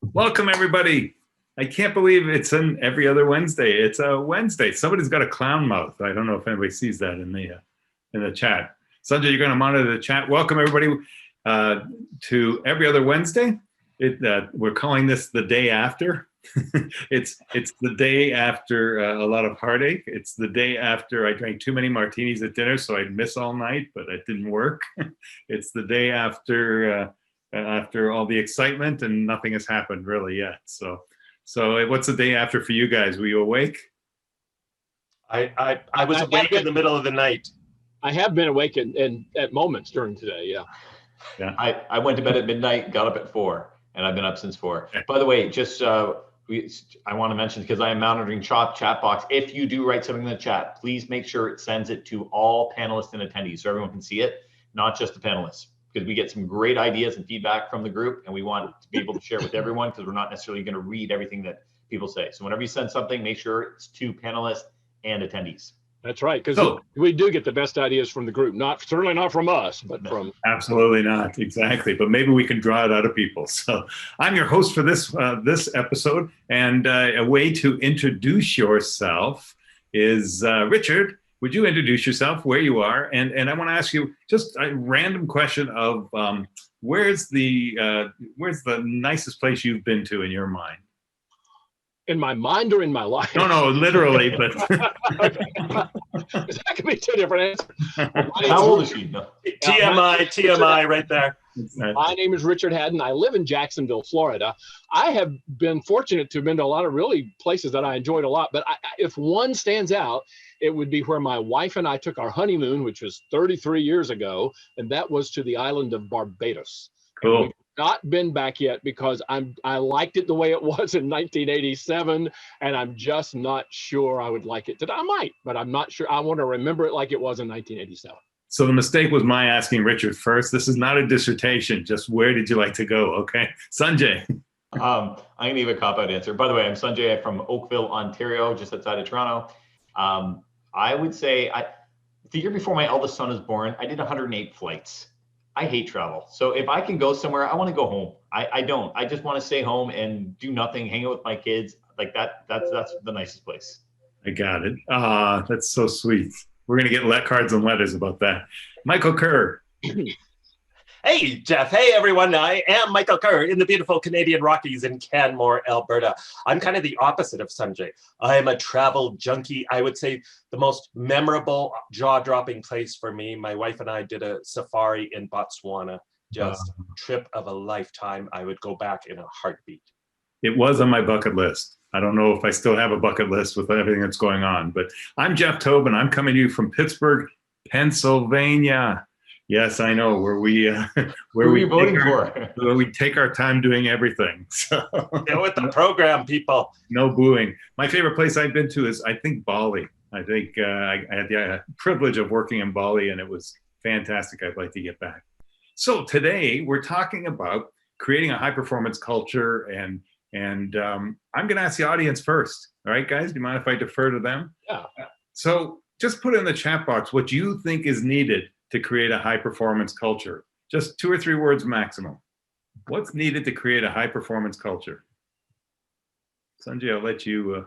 Welcome, everybody. I can't believe it's an every other Wednesday. It's a Wednesday. Somebody's got a clown mouth. I don't know if anybody sees that in the chat. Sunjay, you're going to monitor the chat. Welcome, everybody, to every other Wednesday. We're calling this the day after. It's the day after a lot of heartache. It's the day after I drank too many martinis at dinner, so I'd miss all night, but it didn't work. It's the day after all the excitement, and nothing has happened really yet. So what's the day after for you guys? Were you awake? I was awake in the middle of the night. I have been awake at moments during today. Yeah. I went to bed at midnight, got up at 4, and I've been up since 4. By the way, just I want to mention, because I am monitoring chat box. If you do write something in the chat, please make sure it sends it to all panelists and attendees so everyone can see it, not just the panelists, because we get some great ideas and feedback from the group, and we want to be able to share with everyone, because we're not necessarily going to read everything that people say. So whenever you send something, make sure it's to panelists and attendees. That's right, because we do get the best ideas from the group. Certainly not from us, but from... Absolutely not, exactly. But maybe we can draw it out of people. So I'm your host for this episode, and a way to introduce yourself is Richard. Would you introduce yourself, where you are, and I want to ask you just a random question of where's the nicest place you've been to in your mind? In my mind or in my life? No, literally, but that could be two different answers. How old is she? No. TMI right there. My name is Richard Hadden. I live in Jacksonville, Florida. I have been fortunate to have been to a lot of really places that I enjoyed a lot, but if one stands out, it would be where my wife and I took our honeymoon, which was 33 years ago, and that was to the island of Barbados. Cool. We've not been back yet because I liked it the way it was in 1987, and I'm just not sure I would like it today. I might, but I'm not sure. I want to remember it like it was in 1987. So the mistake was my asking Richard first. This is not a dissertation. Just where did you like to go? Okay, Sunjay. I'm gonna give a cop-out answer. By the way, I'm Sunjay. I'm from Oakville, Ontario, just outside of Toronto. I would say the year before my eldest son was born, I did 108 flights. I hate travel. So if I can go somewhere, I want to go home. I don't. I just want to stay home and do nothing, hang out with my kids. Like that. That's the nicest place. I got it. That's so sweet. We're going to get cards and letters about that. Michael Kerr. Hey, Jeff. Hey, everyone. I am Michael Kerr in the beautiful Canadian Rockies in Canmore, Alberta. I'm kind of the opposite of Sunjay. I'm a travel junkie. I would say the most memorable, jaw-dropping place for me, my wife and I did a safari in Botswana. Just trip of a lifetime. I would go back in a heartbeat. It was on my bucket list. I don't know if I still have a bucket list with everything that's going on, but I'm Jeff Tobe, and I'm coming to you from Pittsburgh, Pennsylvania. Yes, I know, where we take our time doing everything. So get with the program, people. No booing. My favorite place I've been to is, I think, Bali. I think I had the privilege of working in Bali, and it was fantastic. I'd like to get back. So today we're talking about creating a high-performance culture, and I'm going to ask the audience first. All right, guys, do you mind if I defer to them? Yeah. So just put in the chat box what you think is needed to create a high-performance culture. Just 2 or 3 words maximum. What's needed to create a high-performance culture? Sunjay, I'll let you.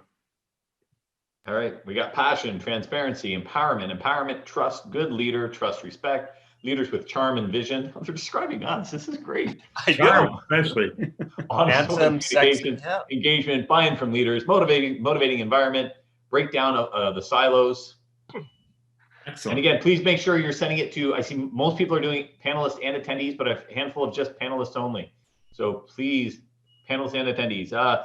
All right, we got passion, transparency, empowerment, trust, good leader, trust, respect, leaders with charm and vision. They're describing us. This is great. Charm, especially. Handsome, sexy, engagement, buy-in from leaders, motivating environment, breakdown of the silos. Excellent. And again, please make sure you're sending it to, I see most people are doing panelists and attendees, but a handful of just panelists only. So please, panelists and attendees. What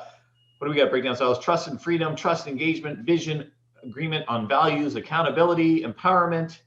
do we got? Breakdown styles: trust and freedom, trust, engagement, vision, agreement on values, accountability, empowerment.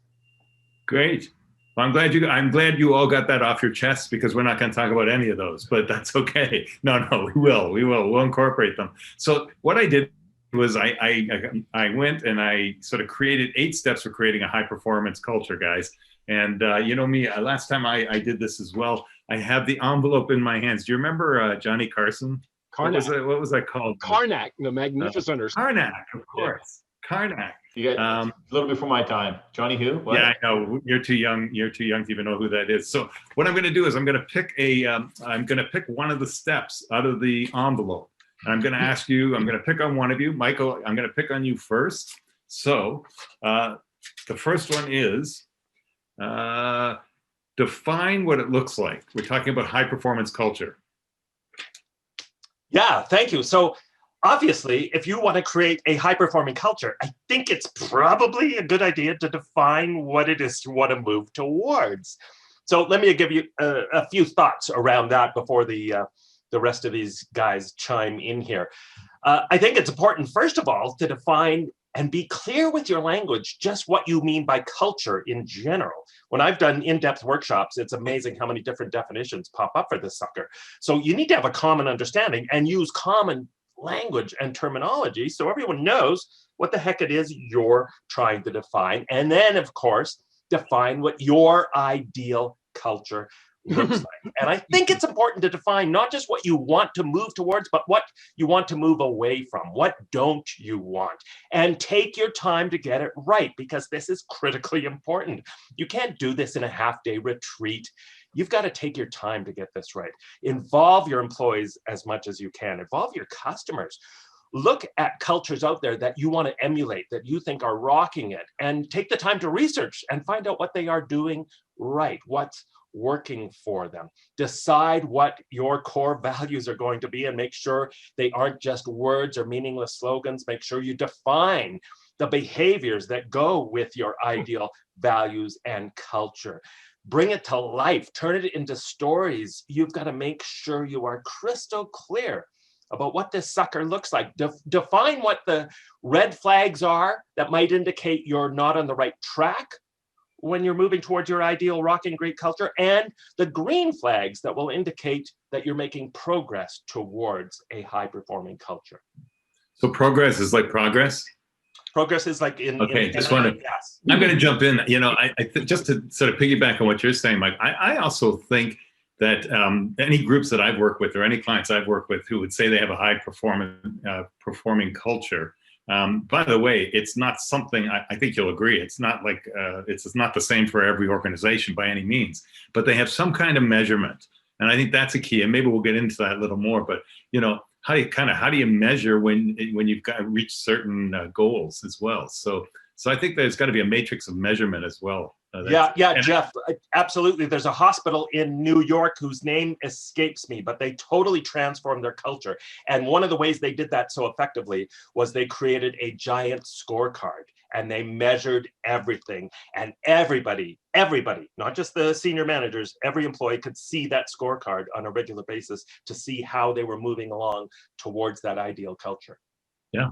Great. Well, I'm glad you all got that off your chest, because we're not going to talk about any of those, but that's okay. No, we'll incorporate them. So what I did was I went and I sort of created 8 steps for creating a high performance culture, guys. And you know me, last time I did this as well. I have the envelope in my hands. Do you remember Johnny Carson? Karnak. What was that called? Karnak, the magnificent. Karnak, of course. Yeah. Karnak. You got a little before my time. Johnny who? What? Yeah, I know. You're too young. You're too young to even know who that is. So what I'm going to do is I'm going to pick one of the steps out of the envelope. And I'm going to ask you, I'm going to pick on one of you. Michael, I'm going to pick on you first. So the first one is define what it looks like. We're talking about high performance culture. Yeah, thank you. So obviously, if you want to create a high-performing culture, I think it's probably a good idea to define what it is you want to move towards. So let me give you a few thoughts around that before the rest of these guys chime in here. I think it's important, first of all, to define and be clear with your language just what you mean by culture in general. When I've done in-depth workshops, it's amazing how many different definitions pop up for this sucker. So you need to have a common understanding and use common language and terminology so everyone knows what the heck it is you're trying to define. And then, of course, define what your ideal culture looks like. And I think it's important to define not just what you want to move towards, but what you want to move away from. What don't you want? And take your time to get it right, because this is critically important. You can't do this in a half-day retreat. You've got to take your time to get this right. Involve your employees as much as you can. Involve your customers. Look at cultures out there that you want to emulate, that you think are rocking it, and take the time to research and find out what they are doing right, what's working for them. Decide what your core values are going to be and make sure they aren't just words or meaningless slogans. Make sure you define the behaviors that go with your ideal values and culture. Bring it to life, turn it into stories. You've got to make sure you are crystal clear about what this sucker looks like. Define what the red flags are that might indicate you're not on the right track when you're moving towards your ideal rocking great culture, and the green flags that will indicate that you're making progress towards a high-performing culture. So progress is like progress? Progress is like in... Okay, just want to... Yes. I'm going to jump in. You know, just to sort of piggyback on what you're saying, Mike, I also think that any groups that I've worked with or any clients I've worked with who would say they have a high performing culture, by the way, it's not something, I think you'll agree, it's not like, it's not the same for every organization by any means, but they have some kind of measurement. And I think that's a key, and maybe we'll get into that a little more, but you know, how do you measure when you've got to reach certain goals as well? So I think there's got to be a matrix of measurement as well. Yeah, Jeff, absolutely. There's a hospital in New York whose name escapes me, but they totally transformed their culture. And one of the ways they did that so effectively was they created a giant scorecard, and they measured everything. And everybody, not just the senior managers, every employee could see that scorecard on a regular basis to see how they were moving along towards that ideal culture. Yeah.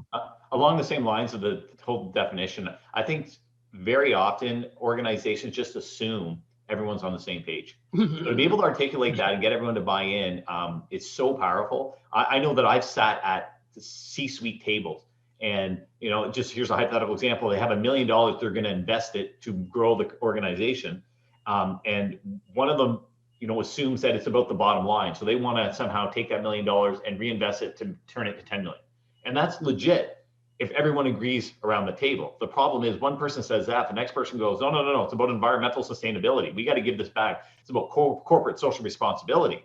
Along the same lines of the whole definition, I think very often organizations just assume everyone's on the same page. So to be able to articulate that and get everyone to buy in, it's so powerful. I know that I've sat at the C-suite tables, and you know, just here's a hypothetical example. They have $1 million. They're going to invest it to grow the organization, and one of them, you know, assumes that it's about the bottom line. So they want to somehow take that $1 million and reinvest it to turn it to 10 million, and that's legit if everyone agrees around the table. The problem is one person says that, the next person goes, no, it's about environmental sustainability. We got to give this back. It's about corporate social responsibility.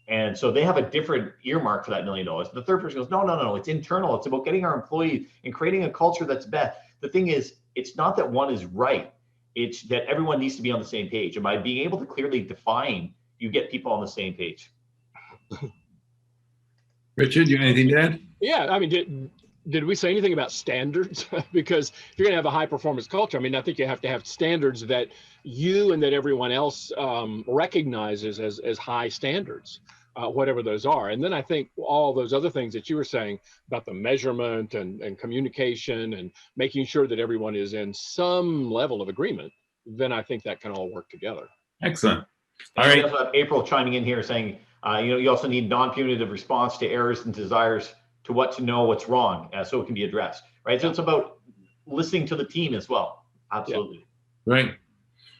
And so they have a different earmark for that $1 million. The third person goes, no, it's internal. It's about getting our employees and creating a culture that's best. The thing is, it's not that one is right. It's that everyone needs to be on the same page. And by being able to clearly define, you get people on the same page. Richard, you have anything to add? Yeah, I mean, did we say anything about standards? Because if you're going to have a high performance culture, I mean, I think you have to have standards that you and that everyone else recognizes as high standards, whatever those are. And then I think all those other things that you were saying about the measurement and communication and making sure that everyone is in some level of agreement, then I think that can all work together. Excellent. All right. We also have April chiming in here saying, you also need non-punitive response to errors and desires to what to know what's wrong, so it can be addressed, right? So it's about listening to the team as well. Absolutely. Yeah. Right.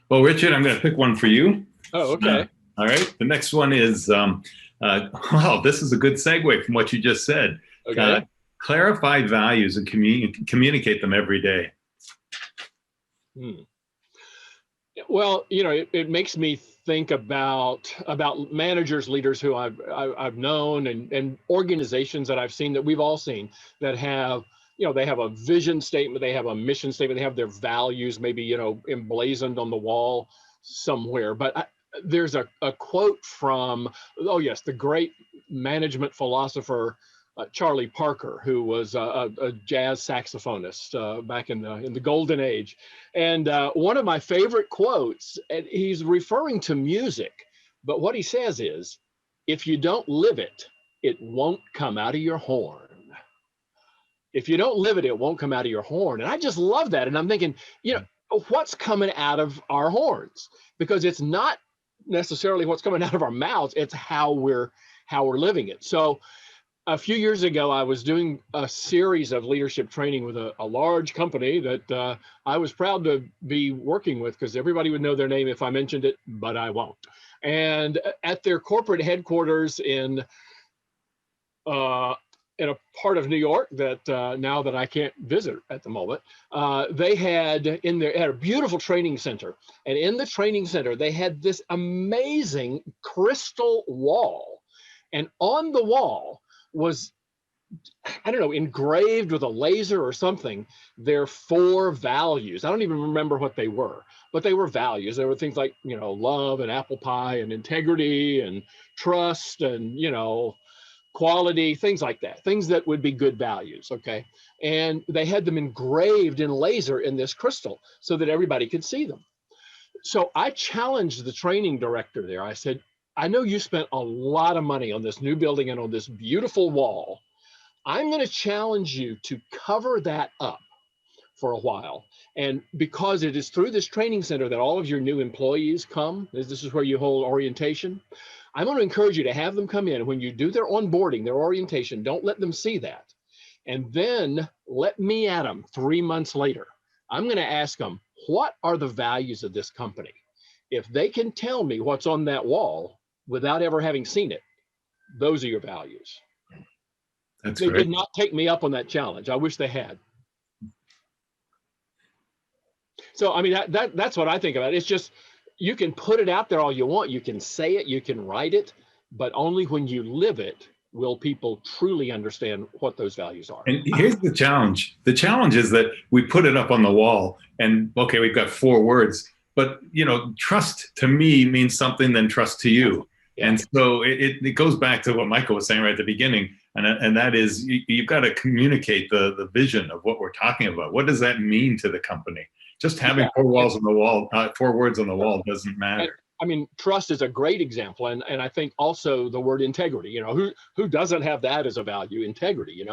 Well, Richard, I'm going to pick one for you. Oh, okay. All right. The next one is, wow, this is a good segue from what you just said. Okay. Clarify values and communicate them every day. Hmm. Well, it makes me think about managers, leaders who I've known, and organizations that I've seen, that we've all seen, that have, they have a vision statement, they have a mission statement, they have their values maybe, emblazoned on the wall somewhere. But there's a quote from, oh yes, the great management philosopher Charlie Parker, who was a jazz saxophonist back in the golden age. And one of my favorite quotes, and he's referring to music, but what he says is, if you don't live it, it won't come out of your horn. If you don't live it, it won't come out of your horn. And I just love that. And I'm thinking, what's coming out of our horns? Because it's not necessarily what's coming out of our mouths, it's how we're living it. So a few years ago, I was doing a series of leadership training with a large company that I was proud to be working with, because everybody would know their name if I mentioned it, but I won't. And at their corporate headquarters in a part of New York that now that I can't visit at the moment, they had a beautiful training center. And in the training center, they had this amazing crystal wall. And on the wall was, I don't know, engraved with a laser or something, their 4 values. I don't even remember what they were, but they were values. There were things like, love and apple pie and integrity and trust and, quality, things like that, things that would be good values. Okay. And they had them engraved in laser in this crystal so that everybody could see them. So I challenged the training director there. I said, I know you spent a lot of money on this new building and on this beautiful wall. I'm going to challenge you to cover that up for a while. And because it is through this training center that all of your new employees come, this is where you hold orientation, I'm going to encourage you to have them come in. When you do their onboarding, their orientation, don't let them see that. And then let me at them 3 months later. I'm going to ask them, what are the values of this company? If they can tell me what's on that wall without ever having seen it, those are your values. They did not take me up on that challenge. I wish they had. So, I mean, that's what I think about it. It's just, you can put it out there all you want. You can say it, you can write it, but only when you live it will people truly understand what those values are. And here's the challenge. The challenge is that we put it up on the wall and, okay, we've got 4 words, but, trust to me means something than trust to you. Yeah. And so it goes back to what Michael was saying right at the beginning. And that is, you've got to communicate the vision of what we're talking about. What does that mean to the company? Just having 4 walls on the wall, 4 words on the wall doesn't matter. I mean, trust is a great example. And I think also the word integrity, who doesn't have that as a value, integrity,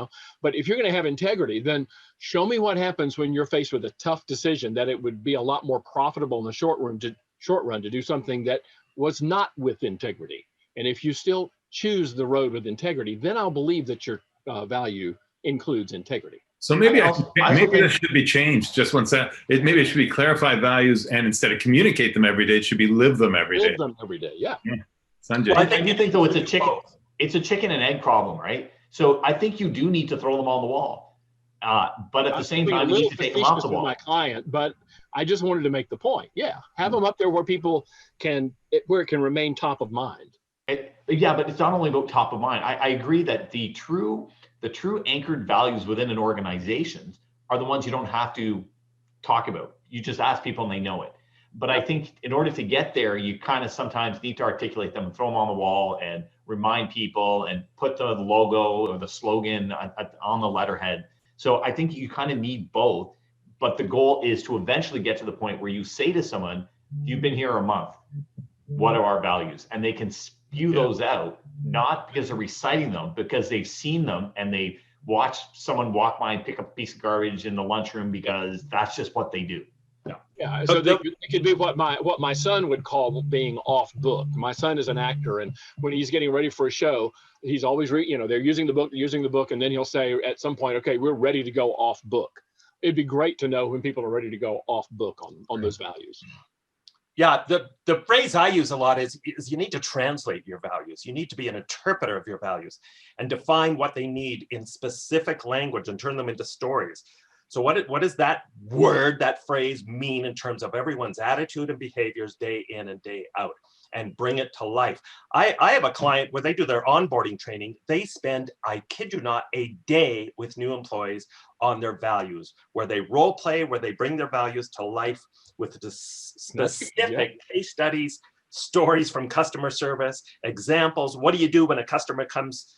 But if you're going to have integrity, then show me what happens when you're faced with a tough decision, that it would be a lot more profitable in the short run to do something that was not with integrity. And if you still choose the road with integrity, then I'll believe that your value includes integrity. So maybe this should be changed. Just one second. Maybe it should be clarified values, and instead of communicate them every day, it should be live them every day. Live them every day. Yeah. Sanjay. Well, I think though it's a chicken and egg problem, right? So I think you do need to throw them on the wall, but at the same time, you need to take them off the wall. My client, but I just wanted to make the point. Yeah, have them up there where people where it can remain top of mind. Yeah, but it's not only about top of mind. I agree that the true anchored values within an organization are the ones you don't have to talk about. You just ask people and they know it. But I think in order to get there, you kind of sometimes need to articulate them, throw them on the wall and remind people and put the logo or the slogan on the letterhead. So I think you kind of need both. But the goal is to eventually get to the point where you say to someone, you've been here a month, what are our values? And they can spew those out, not because they're reciting them, because they've seen them and they watched someone walk by and pick up a piece of garbage in the lunchroom because that's just what they do. Yeah, so it could be what my son would call being off book. My son is an actor, and when he's getting ready for a show, he's always they're using the book, and then he'll say at some point, okay, we're ready to go off book. It'd be great to know when people are ready to go off book on those values. Yeah, the phrase I use a lot is you need to translate your values. You need to be an interpreter of your values and define what they need in specific language and turn them into stories. So what does that word, that phrase mean in terms of everyone's attitude and behaviors day in and day out, and bring it to life? I have a client where they do their onboarding training. They spend, I kid you not, a day with new employees on their values, where they role play, where they bring their values to life with specific case studies, stories from customer service, examples. What do you do when a customer comes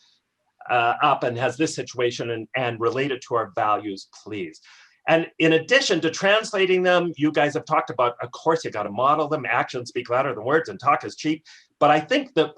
up and has this situation, and relate it to our values, please. And in addition to translating them, you guys have talked about, of course, you got to model them. Actions speak louder than words, and talk is cheap. But I think the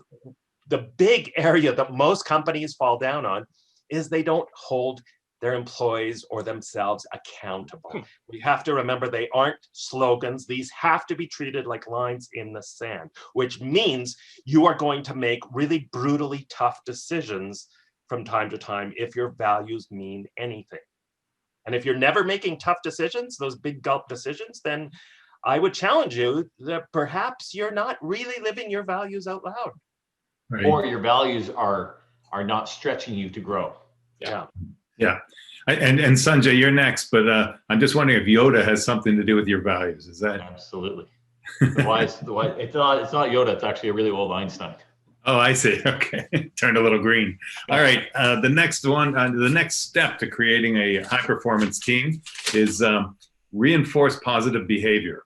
big area that most companies fall down on is they don't hold their employees or themselves accountable. We have to remember they aren't slogans. These have to be treated like lines in the sand, which means you are going to make really brutally tough decisions from time to time if your values mean anything. And if you're never making tough decisions, those big gulp decisions, then I would challenge you that perhaps you're not really living your values out loud. Right. Or your values are not stretching you to grow. Yeah. And Sunjay, you're next, but I'm just wondering if Yoda has something to do with your values. Is that? Absolutely. The wise, it's not Yoda. It's actually a really old Einstein. Oh, I see. Okay. Turned a little green. All right. The next one, the next step to creating a high performance team is reinforce positive behavior.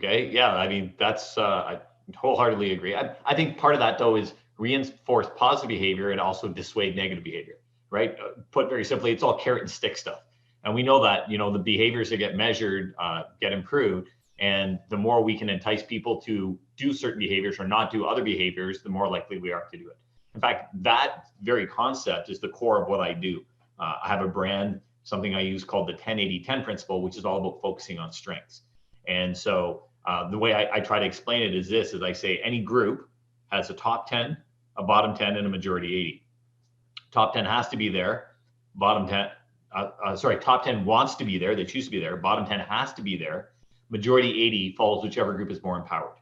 Okay. Yeah. I mean, that's, I wholeheartedly agree. I think part of that, though, is reinforce positive behavior and also dissuade negative behavior, right? Put very simply, it's all carrot and stick stuff. And we know that, the behaviors that get measured get improved. And the more we can entice people to do certain behaviors or not do other behaviors, the more likely we are to do it. In fact, that very concept is the core of what I do. I have a brand, something I use called the 10-80-10 principle, which is all about focusing on strengths. And so the way I try to explain it is this, is I say any group has a top 10, a bottom 10, and a majority 80. Top 10 has to be there. Top 10 wants to be there. They choose to be there. Bottom 10 has to be there. Majority 80 follows whichever group is more empowered.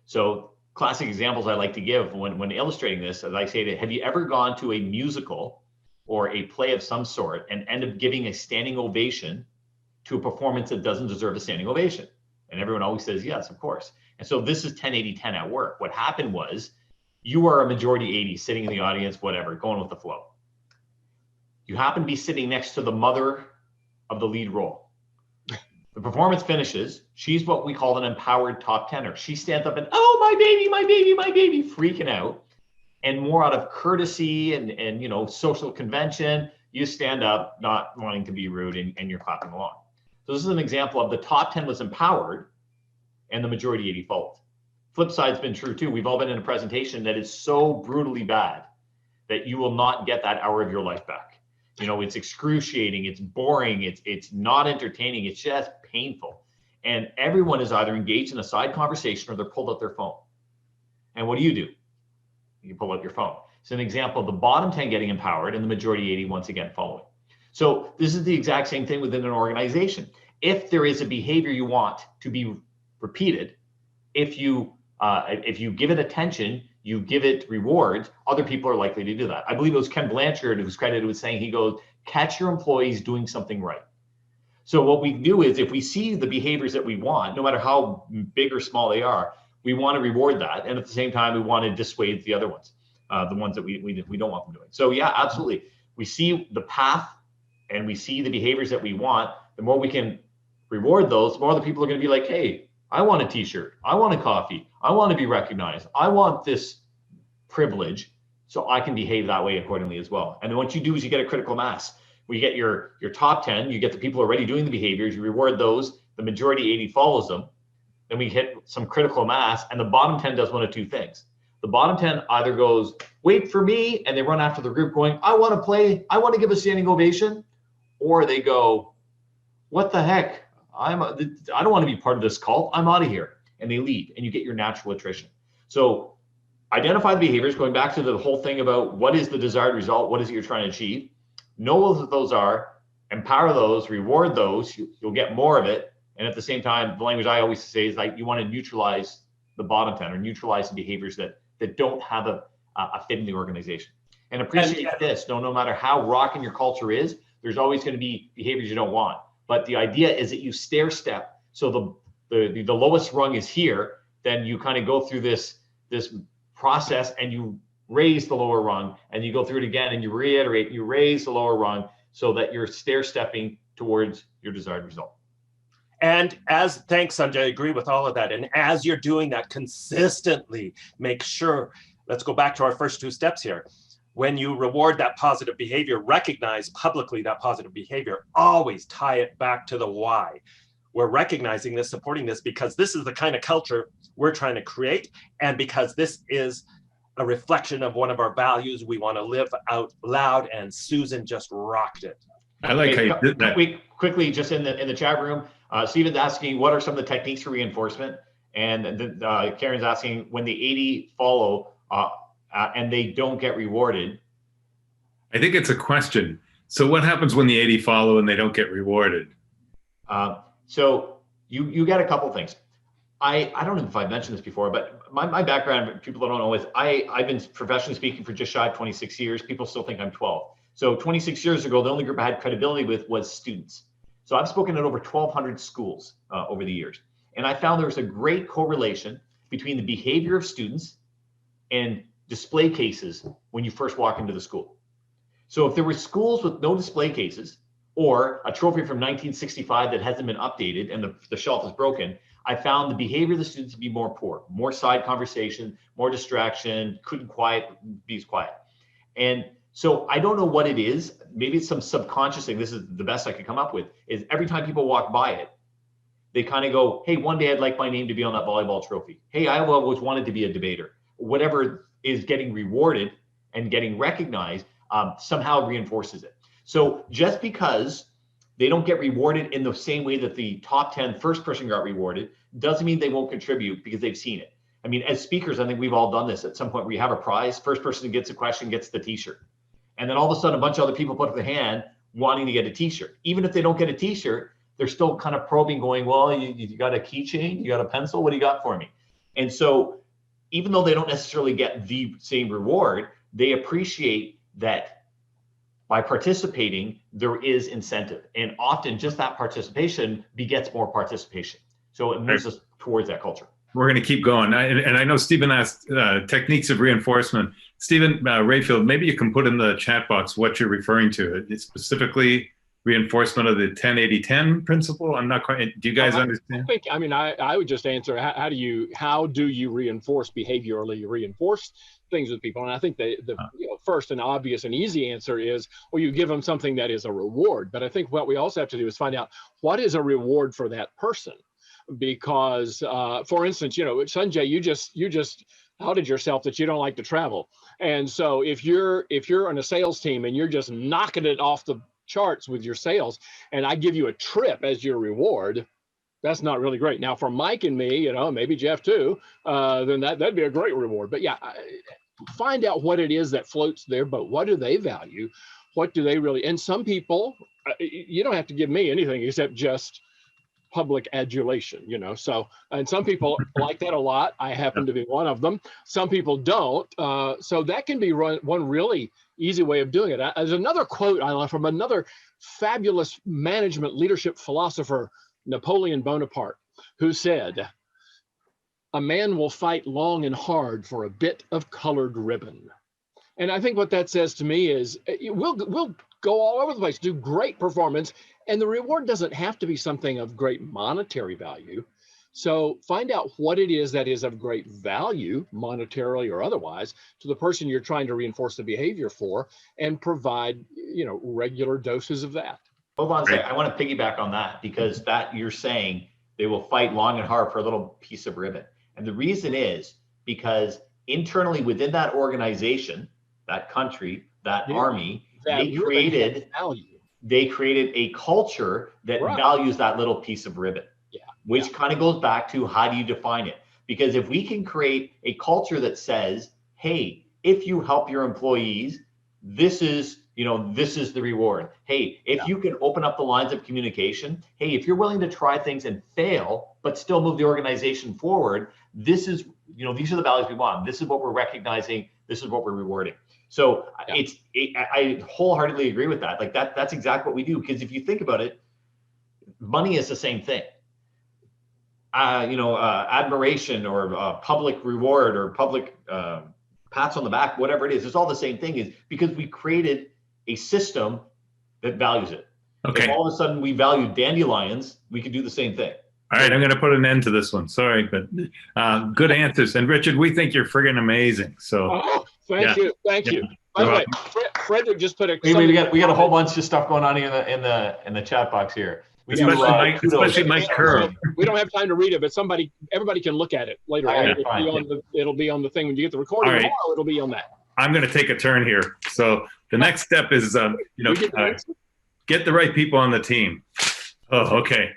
So classic examples I like to give when illustrating this, as I say that, have you ever gone to a musical or a play of some sort and end up giving a standing ovation to a performance that doesn't deserve a standing ovation? And everyone always says, yes, of course. And so this is 10-80-10 at work. What happened was you are a majority 80 sitting in the audience, whatever, going with the flow. You happen to be sitting next to the mother of the lead role. The performance finishes. She's what we call an empowered top tenor. She stands up and, oh, my baby, my baby, my baby, freaking out. And more out of courtesy and social convention, you stand up, not wanting to be rude, and you're clapping along. So this is an example of the top 10 was empowered and the majority 80 followed. Flip side's been true too. We've all been in a presentation that is so brutally bad that you will not get that hour of your life back. It's excruciating, it's boring, it's not entertaining, it's just painful. And everyone is either engaged in a side conversation or they're pulled out their phone. And what do? You pull out your phone. It's an example of the bottom 10 getting empowered and the majority 80 once again following. So this is the exact same thing within an organization. If there is a behavior you want to be repeated, if you give it attention, you give it rewards, other people are likely to do that. I believe it was Ken Blanchard who was credited with saying, he goes, catch your employees doing something right. So what we do is if we see the behaviors that we want, no matter how big or small they are, we want to reward that. And at the same time, we want to dissuade the other ones, the ones that we don't want them doing. So yeah, absolutely. We see the path and we see the behaviors that we want. The more we can reward those, the more other people are going to be like, hey, I want a t-shirt. I want a coffee. I want to be recognized. I want this privilege so I can behave that way accordingly as well. And then what you do is you get a critical mass. We get your top 10, you get the people already doing the behaviors, you reward those, the majority 80 follows them. Then we hit some critical mass and the bottom 10 does one of two things. The bottom 10 either goes, wait for me, and they run after the group going, I want to play, I want to give a standing ovation. Or they go, what the heck? I don't want to be part of this cult. I'm out of here. And they leave and you get your natural attrition. So identify the behaviors, going back to the whole thing about what is the desired result? What is it you're trying to achieve? Know what those are, empower those, reward those, you'll get more of it. And at the same time, the language I always say is like, you want to neutralize the bottom 10 or neutralize the behaviors that don't have a fit in the organization. And appreciate this, no matter how rocking your culture is, There's always going to be behaviors you don't want. But the idea is that you stair step. So the lowest rung is here, then you kind of go through this process and you raise the lower rung, and you go through it again and you reiterate, you raise the lower rung so that you're stair stepping towards your desired result. And thanks, Sanjay, I agree with all of that. And as you're doing that consistently, make sure, let's go back to our first two steps here. When you reward that positive behavior, recognize publicly that positive behavior, always tie it back to the why. We're recognizing this, supporting this, because this is the kind of culture we're trying to create, and because this is a reflection of one of our values we want to live out loud, and Susan just rocked it. I like how you did that. We quickly, just in the chat room, Stephen's asking, what are some of the techniques for reinforcement? And Karen's asking, when the 80 follow and they don't get rewarded. I think it's a question. So what happens when the 80 follow and they don't get rewarded? So you get a couple things. I don't know if I've mentioned this before, but my background, people don't know, is I've been professionally speaking for just shy of 26 years. People still think I'm 12. So 26 years ago, the only group I had credibility with was students. So I've spoken at over 1,200 schools over the years. And I found there was a great correlation between the behavior of students and display cases when you first walk into the school. So if there were schools with no display cases, or a trophy from 1965 that hasn't been updated and the shelf is broken, I found the behavior of the students to be more poor, more side conversation, more distraction, couldn't be quiet. And so I don't know what it is. Maybe it's some subconscious thing. This is the best I could come up with, is every time people walk by it, they kind of go, hey, one day I'd like my name to be on that volleyball trophy. Hey, I always wanted to be a debater. Whatever is getting rewarded and getting recognized somehow reinforces it. So just because they don't get rewarded in the same way that the top 10 first person got rewarded doesn't mean they won't contribute because they've seen it. I mean, as speakers, I think we've all done this at some point where you have a prize, first person who gets a question gets the t-shirt. And then all of a sudden, a bunch of other people put up their hand wanting to get a t-shirt. Even if they don't get a t-shirt, they're still kind of probing, going, well, you got a keychain, you got a pencil, what do you got for me? And so even though they don't necessarily get the same reward, they appreciate that by participating, there is incentive. And often just that participation begets more participation. So it moves us towards that culture. We're going to keep going. And I know Stephen asked techniques of reinforcement. Stephen Rayfield, maybe you can put in the chat box what you're referring to. It's specifically reinforcement of the 10-80-10 principle. I'm not quite, do you guys understand? I would just answer, how do you reinforce behaviorally reinforce things with people? And I think the first and obvious and easy answer is, well, you give them something that is a reward. But I think what we also have to do is find out what is a reward for that person. Because, for instance, Sunjay, you just outed yourself that you don't like to travel. And so if you're on a sales team and you're just knocking it off the charts with your sales, and I give you a trip as your reward, that's not really great. Now for Mike and me, maybe Jeff too, then that'd be a great reward. But yeah, find out what it is that floats their boat. What do they value? What do they really? And some people, you don't have to give me anything except just public adulation, so, and some people like that a lot. I happen to be one of them. Some people don't. So that can be one really easy way of doing it. There's another quote I love from another fabulous management leadership philosopher, Napoleon Bonaparte, who said, "A man will fight long and hard for a bit of colored ribbon." And I think what that says to me is we'll go all over the place, do great performance, and the reward doesn't have to be something of great monetary value. So find out what it is that is of great value, monetarily or otherwise, to the person you're trying to reinforce the behavior for, and provide, regular doses of that. Hold on a second. I want to piggyback on that, because that you're saying they will fight long and hard for a little piece of ribbon. And the reason is because internally within that organization, that country, that army, they created a culture that values that little piece of ribbon, which kind of goes back to, how do you define it? Because if we can create a culture that says, hey, if you help your employees, this is the reward. Hey, if you can open up the lines of communication, hey, if you're willing to try things and fail, but still move the organization forward, this is, these are the values we want. This is what we're recognizing This is what we're rewarding. So I wholeheartedly agree with that. Like that's exactly what we do. Because if you think about it, money is the same thing. Admiration or public reward or public pats on the back, whatever it is, it's all the same thing. Is because we created a system that values it. Okay. If all of a sudden we value dandelions, we could do the same thing. All right, I'm going to put an end to this one. Sorry, but good answers. And Richard, we think you're friggin' amazing. So thank you. By the way, Frederick just put a. We got a whole bunch of stuff going on in the chat box here. Especially Mike Kerr. We don't have time to read it, but everybody can look at it later. It'll be on the thing when you get the recording. Right. Tomorrow, it'll be on that. I'm going to take a turn here. So the next step is, get the right people on the team. Oh, okay.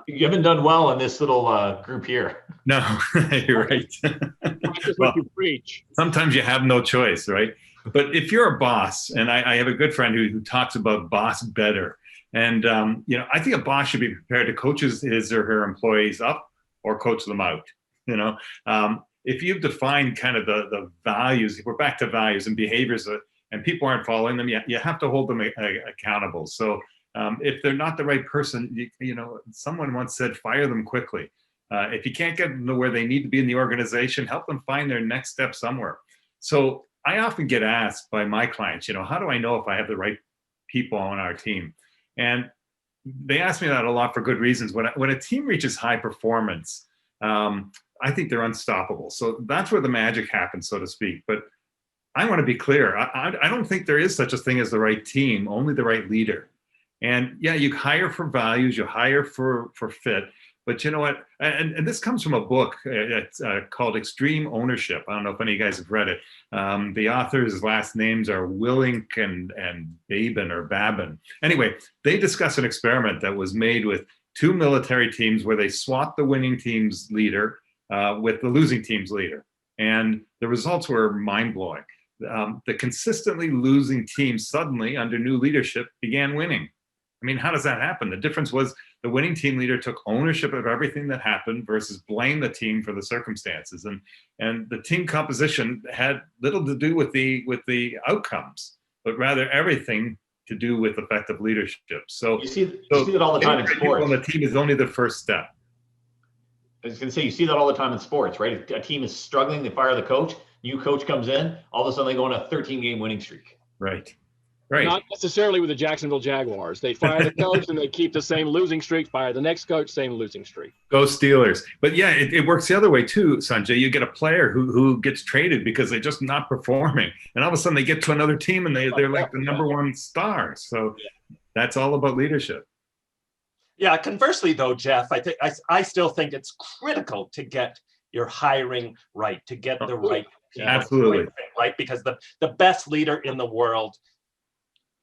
You haven't done well in this little group here. No, you're right. Well, you preach. Sometimes you have no choice, right? But if you're a boss, and I have a good friend who talks about boss better. And, I think a boss should be prepared to coach his or her employees up or coach them out. If you've defined kind of the values, if we're back to values and behaviors and people aren't following them, you have to hold them accountable. So if they're not the right person, someone once said, fire them quickly. If you can't get them to where they need to be in the organization, help them find their next step somewhere. So I often get asked by my clients, how do I know if I have the right people on our team? And they ask me that a lot for good reasons. When a team reaches high performance, I think they're unstoppable. So that's where the magic happens, so to speak. But I want to be clear. I don't think there is such a thing as the right team, only the right leader. And yeah, you hire for values, you hire for fit. But you know what? And this comes from a book called Extreme Ownership. I don't know if any of you guys have read it. The authors' last names are Willink and Babin. Anyway, they discuss an experiment that was made with 2 military teams where they swapped the winning team's leader with the losing team's leader. And the results were mind-blowing. The consistently losing team suddenly, under new leadership, began winning. I mean, how does that happen? The difference was the winning team leader took ownership of everything that happened versus blame the team for the circumstances. And the team composition had little to do with the outcomes, but rather everything to do with effective leadership. So you see that all the time in sports. On the team is only the first step. I was going to say, you see that all the time in sports, right? If a team is struggling, they fire the coach. New coach comes in, all of a sudden they go on a 13-game winning streak. Right. Not necessarily with the Jacksonville Jaguars. They fire the coach and they keep the same losing streak, fire the next coach, same losing streak. Go Steelers. But yeah, it works the other way too, Sunjay. You get a player who gets traded because they're just not performing. And all of a sudden they get to another team and they're like the number one star. So that's all about leadership. Yeah, conversely though, Jeff, I still think it's critical to get your hiring right, to get the right people. Absolutely. Right? Because the best leader in the world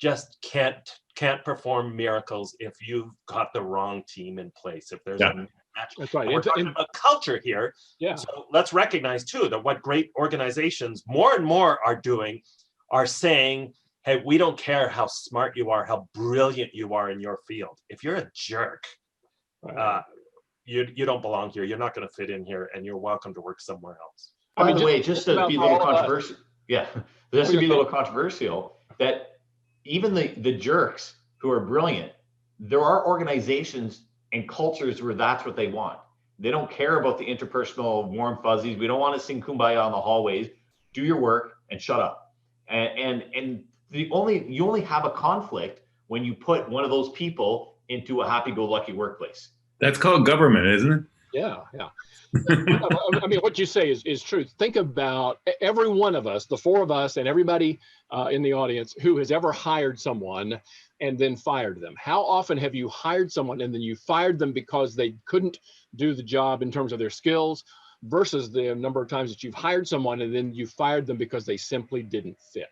just can't perform miracles if you've got the wrong team in place. If there's a match. That's right. And we're talking about culture here. Yeah. So let's recognize too that what great organizations more and more are doing are saying, hey, we don't care how smart you are, how brilliant you are in your field. If you're a jerk, you don't belong here. You're not going to fit in here, and you're welcome to work somewhere else. By the way, just to be a little controversial, just to be a little controversial, that even the jerks who are brilliant, there are organizations and cultures where that's what they want. They don't care about the interpersonal warm fuzzies. We don't want to sing Kumbaya on the hallways. Do your work and shut up. And you only have a conflict when you put one of those people into a happy-go-lucky workplace. That's called government, isn't it? Yeah. I mean, what you say is true. Think about every one of us, the four of us, and everybody in the audience who has ever hired someone and then fired them. How often have you hired someone and then you fired them because they couldn't do the job in terms of their skills, versus the number of times that you've hired someone and then you fired them because they simply didn't fit?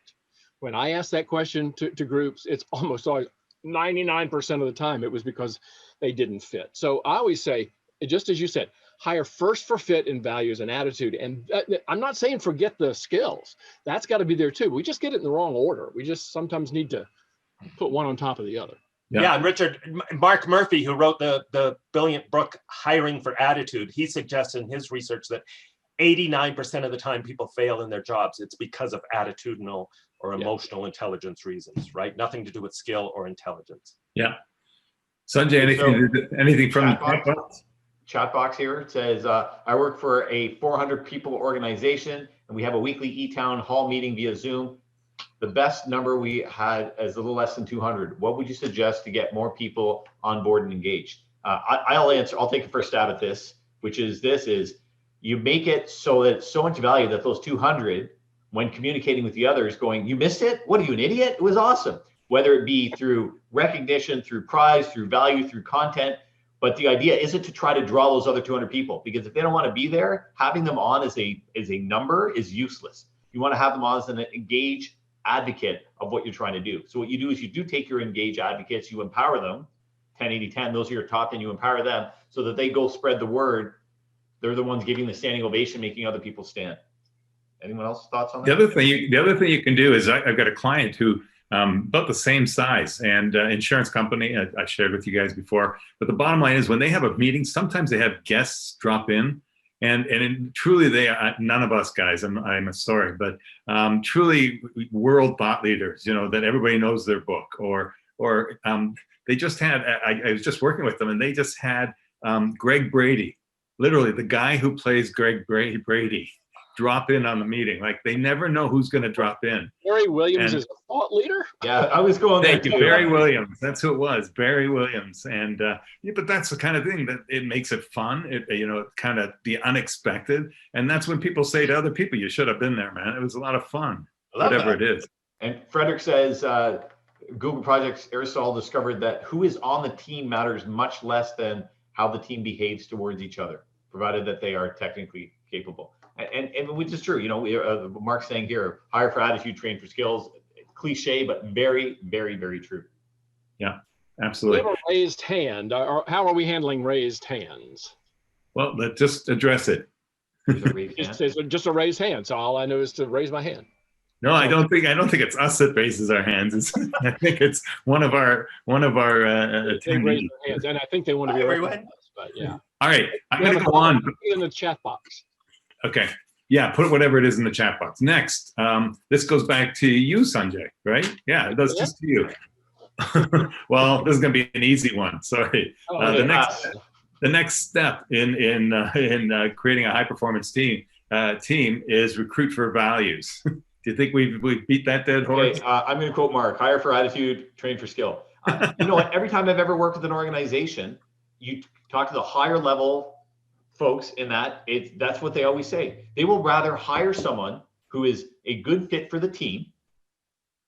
When I ask that question to groups, it's almost always 99% of the time it was because they didn't fit. So I always say, just as you said, hire first for fit and values and attitude. And I'm not saying forget the skills. That's got to be there too. We just get it in the wrong order. We just sometimes need to put one on top of the other. Yeah, and Mark Murphy, who wrote the brilliant book, Hiring for Attitude, he suggests in his research that 89% of the time people fail in their jobs, it's because of attitudinal or emotional intelligence reasons, right? Nothing to do with skill or intelligence. Yeah. Sanjay, anything from the chat box here? It says, I work for a 400 people organization and we have a weekly e-town hall meeting via Zoom. The best number we had is a little less than 200. What would you suggest to get more people on board and engaged? I'll answer. I'll take a first stab at this, which is you make it so that it's so much value that those 200, when communicating with the others, going, you missed it? What are you, an idiot? It was awesome. Whether it be through recognition, through prize, through value, through content. But the idea isn't to try to draw those other 200 people, because if they don't want to be there, having them on as a number is useless. You want to have them on as an engaged advocate of what you're trying to do. So what you do is you do take your engaged advocates, you empower them, 10, 80, 10, those are your top 10, you empower them so that they go spread the word. They're the ones giving the standing ovation, making other people stand. Anyone else thoughts on that? The other thing you can do is I've got a client who about the same size and insurance company I shared with you guys before. But the bottom line is when they have a meeting, sometimes they have guests drop in, and truly they are none of us guys. I'm sorry, but truly world thought leaders. You know that everybody knows their book, or they just had. I was just working with them, and they just had Greg Brady, literally the guy who plays Greg Brady, drop in on the meeting. Like they never know who's going to drop in. Barry Williams is a thought leader. Yeah, I was going there too. Barry Williams, that's who it was, Barry Williams. And yeah, but that's the kind of thing that it makes it fun. Kind of the unexpected. And that's when people say to other people, "You should have been there, man. It was a lot of fun." Whatever it is. And Frederick says, Google Projects Aristotle discovered that who is on the team matters much less than how the team behaves towards each other, provided that they are technically capable. And which is true, Mark's saying here, hire for attitude, train for skills. Cliche, but very, very, very true. Yeah, absolutely. We have a raised hand. How are we handling raised hands? Well, let's just address it. Just a raised hand. So all I know is to raise my hand. No, I don't think it's us that raises our hands. I think it's one of our They raise their hands, and I think they want to be recognized. But yeah. All right, I'm going to go on in the chat box. Okay. Yeah, put whatever it is in the chat box. Next, this goes back to you, Sanjay, right? Yeah, it does just to you. Well, this is going to be an easy one. Sorry. The next step in creating a high performance team is recruit for values. Do you think we've beat that dead horse? Okay, I'm going to quote Mark: hire for attitude, train for skill. You know what? Every time I've ever worked with an organization, you talk to the higher level folks in that's what they always say. They will rather hire someone who is a good fit for the team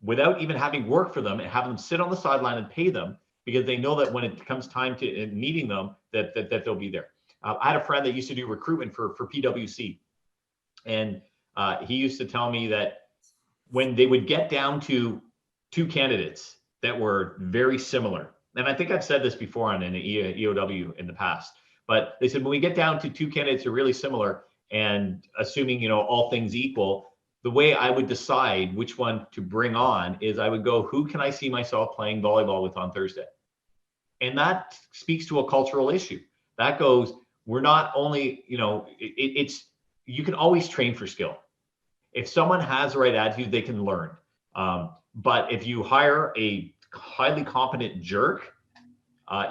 without even having worked for them and have them sit on the sideline and pay them, because they know that when it comes time to meeting them, that they'll be there. I had a friend that used to do recruitment for PwC, and he used to tell me that when they would get down to two candidates that were very similar, and I think I've said this before on an EOW in the past, but they said when we get down to two candidates who are really similar, and assuming all things equal, the way I would decide which one to bring on is I would go, who can I see myself playing volleyball with on Thursday? And that speaks to a cultural issue. That goes, we're not only, you can always train for skill. If someone has the right attitude, they can learn. But if you hire a highly competent jerk,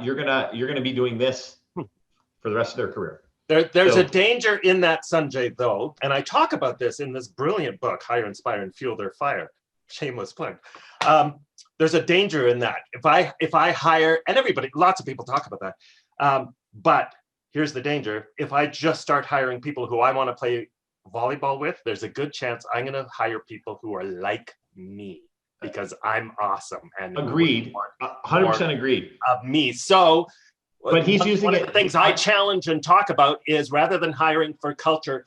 you're gonna be doing this for the rest of their career. There's a danger in that, Sanjay, though, and I talk about this in this brilliant book, Hire, Inspire, and Fuel Their Fire. Shameless plug. There's a danger in that. If I hire, and lots of people talk about that, but here's the danger. If I just start hiring people who I want to play volleyball with, there's a good chance I'm going to hire people who are like me, because I'm awesome. And agreed, 100% agreed. Of me. So, but he's using one of the things I challenge and talk about is, rather than hiring for culture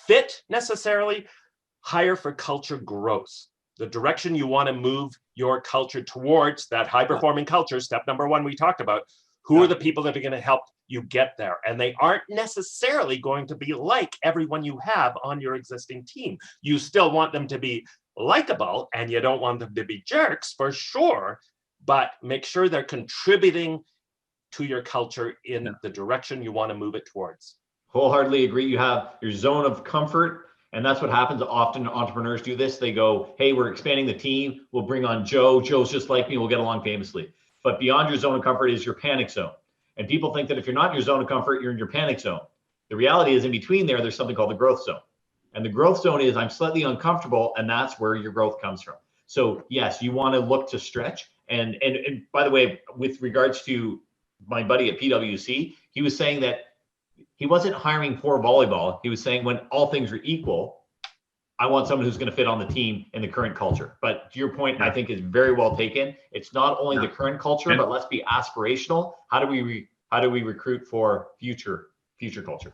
fit necessarily, hire for culture growth. The direction you want to move your culture towards, that high performing culture, step number one we talked about, who are the people that are going to help you get there? And they aren't necessarily going to be like everyone you have on your existing team. You still want them to be likable, and you don't want them to be jerks for sure, but make sure they're contributing to your culture in the direction you want to move it towards. Wholeheartedly agree. You have your zone of comfort, and that's what happens. Often entrepreneurs do this. They go, hey, we're expanding the team. We'll bring on Joe. Joe's just like me. We'll get along famously. But beyond your zone of comfort is your panic zone. And people think that if you're not in your zone of comfort, you're in your panic zone. The reality is in between there's something called the growth zone. And the growth zone is I'm slightly uncomfortable, and that's where your growth comes from. So yes, you want to look to stretch. And by the way, with regards to my buddy at PwC, he was saying that he wasn't hiring for volleyball. He was saying when all things are equal, I want someone who's going to fit on the team in the current culture. But to your point, I think is very well taken. It's not only the current culture, but let's be aspirational. How do we recruit for future culture?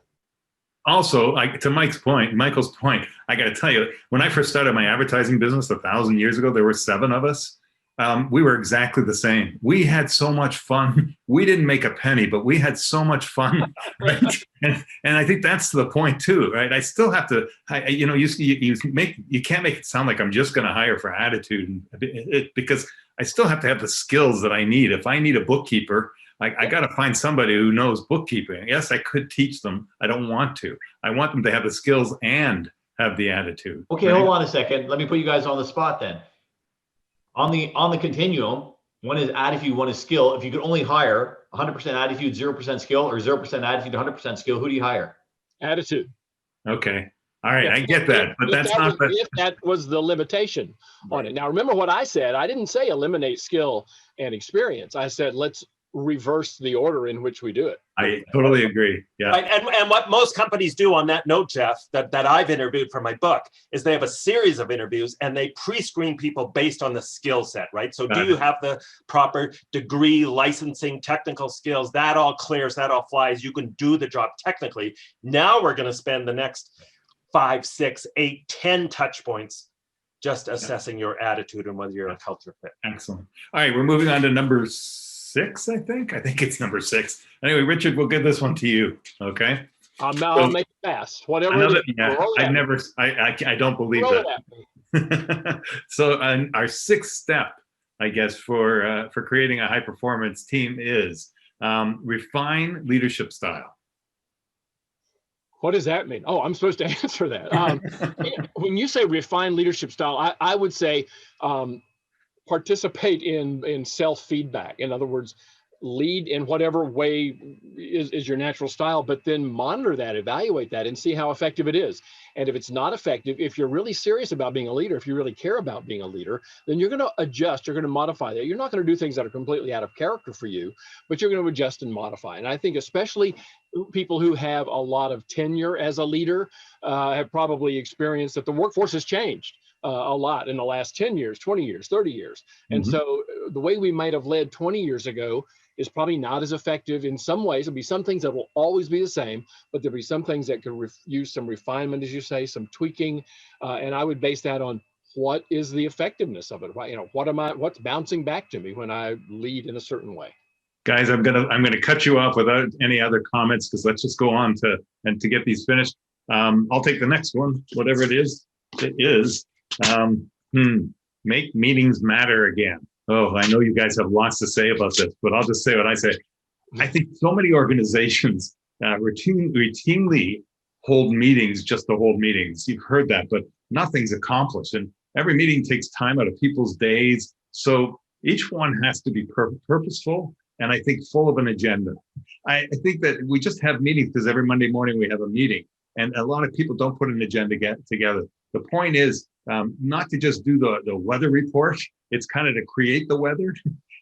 Also, to Michael's point, I got to tell you, when I first started my advertising business 1,000 years ago, there were 7 of us. We were exactly the same. We had so much fun. We didn't make a penny, but we had so much fun. Right? And I think that's the point too, right? I still have to, you can't make it sound like I'm just going to hire for attitude, because I still have to have the skills that I need. If I need a bookkeeper, I got to find somebody who knows bookkeeping. Yes, I could teach them. I don't want to. I want them to have the skills and have the attitude. Okay, right? Hold on a second. Let me put you guys on the spot then. On the continuum, one is attitude, one is skill. If you could only hire 100% attitude, 0% skill, or 0% attitude, 100% skill, who do you hire? Attitude. Okay. All right, I get that, but that's not if that was the limitation on it. Now, remember what I said. I didn't say eliminate skill and experience. I said let's reverse the order in which we do it. I totally agree. Yeah. Right. And what most companies do on that note, Jeff, that I've interviewed for my book, is they have a series of interviews and they pre-screen people based on the skill set, right? So do you have the proper degree, licensing, technical skills? That all clears, that all flies. You can do the job technically. Now we're going to spend the next 5, 6, 8, 10 touch points just assessing your attitude and whether you're a culture fit. Excellent. All right, we're moving on to number 6, I think it's number 6. Anyway, Richard, we'll give this one to you. Okay. I'll make it fast. Whatever. I don't believe that. So our 6th step, I guess, for creating a high performance team is refine leadership style. What does that mean? Oh, I'm supposed to answer that. When you say refine leadership style, I would say participate in self-feedback. In other words, lead in whatever way is your natural style, but then monitor that, evaluate that, and see how effective it is. And if it's not effective, if you're really serious about being a leader, if you really care about being a leader, then you're going to adjust, you're going to modify that. You're not going to do things that are completely out of character for you, but you're going to adjust and modify. And I think especially people who have a lot of tenure as a leader have probably experienced that the workforce has changed a lot in the last 10 years, 20 years, 30 years. And so the way we might have led 20 years ago is probably not as effective in some ways. There'll be some things that will always be the same, but there'll be some things that could use some refinement, as you say, some tweaking. And I would base that on what is the effectiveness of it? What's bouncing back to me when I lead in a certain way? Guys, I'm gonna cut you off without any other comments, because let's just go on to get these finished. I'll take the next one, whatever it is. It is make meetings matter again. Oh, I know you guys have lots to say about this, but I'll just say what I say. I think so many organizations routinely hold meetings just to hold meetings. You've heard that, but nothing's accomplished. And every meeting takes time out of people's days. So each one has to be purposeful and I think full of an agenda. I think that we just have meetings because every Monday morning we have a meeting, and a lot of people don't put an agenda together. The point is not to just do the weather report. It's kind of to create the weather.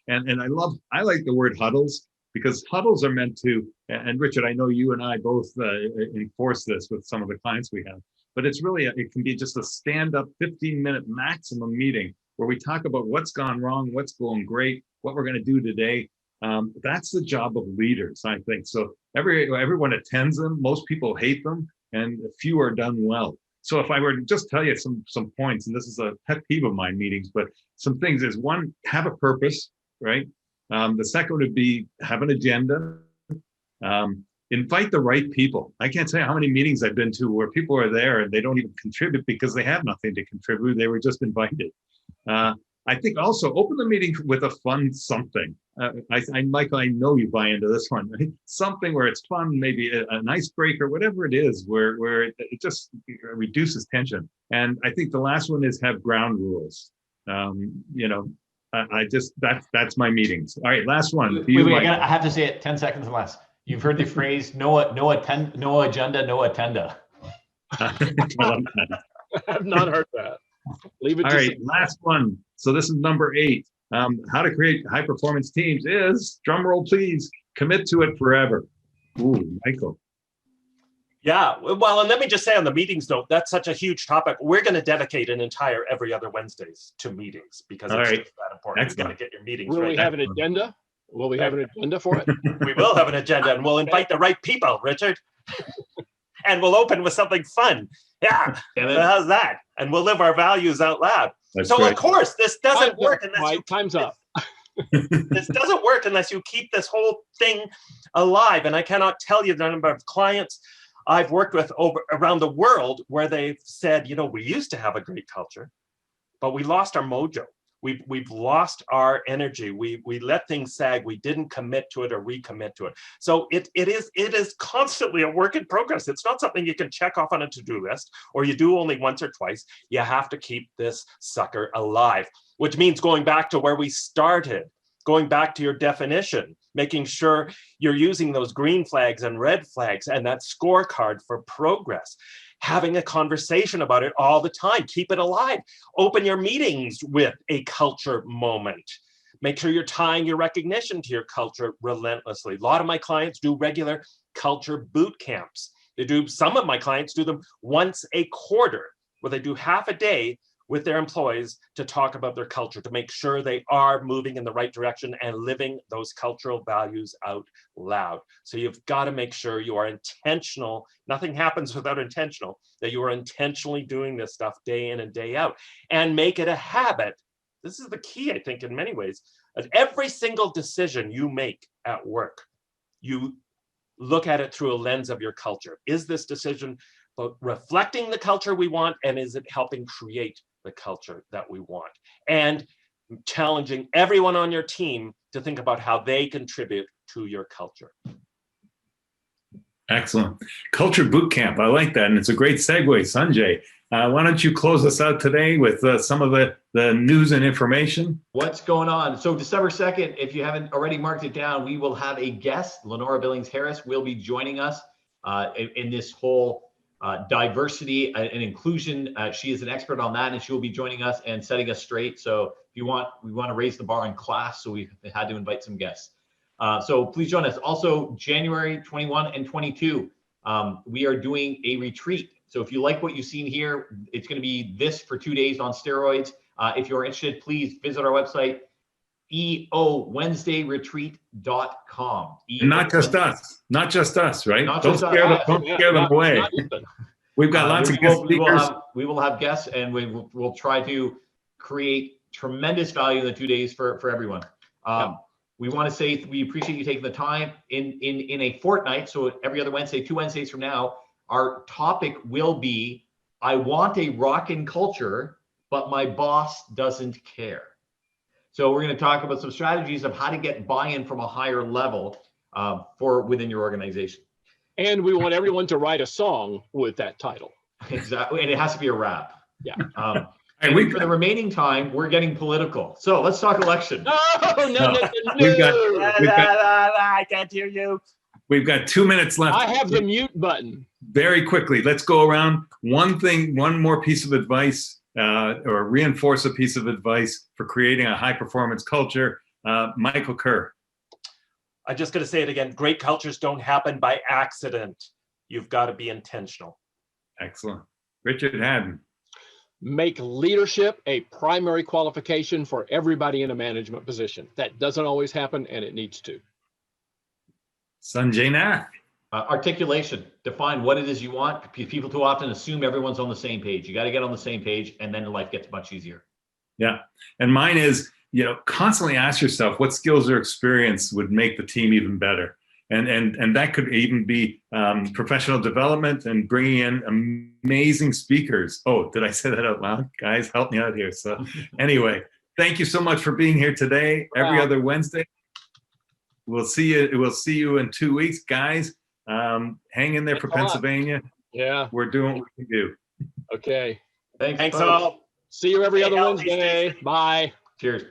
And I like the word huddles, because huddles are meant to, and Richard, I know you and I both enforce this with some of the clients we have, but it's really, it can be just a stand-up 15-minute maximum meeting where we talk about what's gone wrong, what's going great, what we're going to do today. That's the job of leaders, I think. So everyone attends them. Most people hate them, and a few are done well. So if I were to just tell you some points, and this is a pet peeve of my meetings, but some things is, one, have a purpose, right? The second would be have an agenda. Invite the right people. I can't tell you how many meetings I've been to where people are there and they don't even contribute because they have nothing to contribute. They were just invited. I think also open the meeting with a fun something. Michael, I know you buy into this one. Right? Something where it's fun, maybe an icebreaker, whatever it is, where it just reduces tension. And I think the last one is have ground rules. That's my meetings. All right, last one. Wait, I have to say it 10 seconds or less. You've heard the phrase no agenda, no attenda. I've not heard that. Leave it. All right, last one. So this is number 8. How to create high performance teams is, drum roll please, commit to it forever. Ooh, Michael. Yeah, well, and let me just say on the meetings note, that's such a huge topic. We're going to dedicate an entire every other Wednesdays to meetings because it's just that important. You got to get your meetings right. Will we have an agenda? Will we have an agenda for it? We will have an agenda, and we'll invite the right people, Richard. And we'll open with something fun. Yeah, so how's that? And we'll live our values out loud. That's so right. Of course, this doesn't work unless time's up. This doesn't work unless you keep this whole thing alive. And I cannot tell you the number of clients I've worked with around the world where they've said, we used to have a great culture, but we lost our mojo. We've lost our energy. We let things sag. We didn't commit to it or recommit to it. So it is constantly a work in progress. It's not something you can check off on a to-do list or you do only once or twice. You have to keep this sucker alive, which means going back to where we started, going back to your definition, making sure you're using those green flags and red flags and that scorecard for progress. Having a conversation about it all the time. Keep it alive. Open your meetings with a culture moment. Make sure you're tying your recognition to your culture relentlessly. A lot of my clients do regular culture boot camps. Some of my clients do them once a quarter, where they do half a day with their employees to talk about their culture, to make sure they are moving in the right direction and living those cultural values out loud. So you've got to make sure you are intentional. Nothing happens without intentional, that you are intentionally doing this stuff day in and day out, and make it a habit. This is the key, I think, in many ways. At every single decision you make at work, you look at it through a lens of your culture. Is this decision reflecting the culture we want, and is it helping create the culture that we want? And challenging everyone on your team to think about how they contribute to your culture. Excellent. Culture boot camp. I like that. And it's a great segue, Sunjay. Why don't you close us out today with some of the news and information? What's going on? So December 2nd, if you haven't already marked it down, we will have a guest. Lenora Billings-Harris will be joining us in this whole diversity and inclusion. She is an expert on that, and she will be joining us and setting us straight. So if we want to raise the bar in class, so we had to invite some guests. So please join us. Also, January 21 and 22, we are doing a retreat. So if you like what you've seen here, it's going to be this for 2 days on steroids. If you're interested, please visit our website, eowednesdayretreat.com. Not just us, right? Don't scare them away. We've got lots of guest speakers. We will have guests, and we'll try to create tremendous value in the 2 days for everyone. We want to say we appreciate you taking the time in a fortnight. So every other Wednesday, 2 Wednesdays from now, our topic will be, I want a rockin' culture, but my boss doesn't care. So we're going to talk about some strategies of how to get buy-in from a higher level for within your organization. And we want everyone to write a song with that title. Exactly. And it has to be a rap. Yeah. And for the remaining time, we're getting political. So let's talk election. No. I can't hear you. We've got 2 minutes left. I have the mute button. Very quickly, let's go around. One more piece of advice, or reinforce a piece of advice for creating a high performance culture. Michael Kerr. I'm just going to say it again. Great cultures don't happen by accident. You've got to be intentional. Excellent. Richard Hadden. Make leadership a primary qualification for everybody in a management position. That doesn't always happen, and it needs to. Sunjay Nath. Articulation. Define what it is you want. People too often assume everyone's on the same page. You got to get on the same page, and then life gets much easier. Yeah. And mine is, constantly ask yourself what skills or experience would make the team even better. And that could even be professional development and bringing in amazing speakers. Oh, did I say that out loud? Guys, help me out here. So anyway, Thank you so much for being here today. Every other Wednesday. We'll see you. We'll see you in 2 weeks, guys. Hang in there for Pennsylvania. Yeah. We're doing what we can do. Okay. Thanks Thanks all. See you every other Hey, Al, stay Wednesday. safe. Bye. Cheers.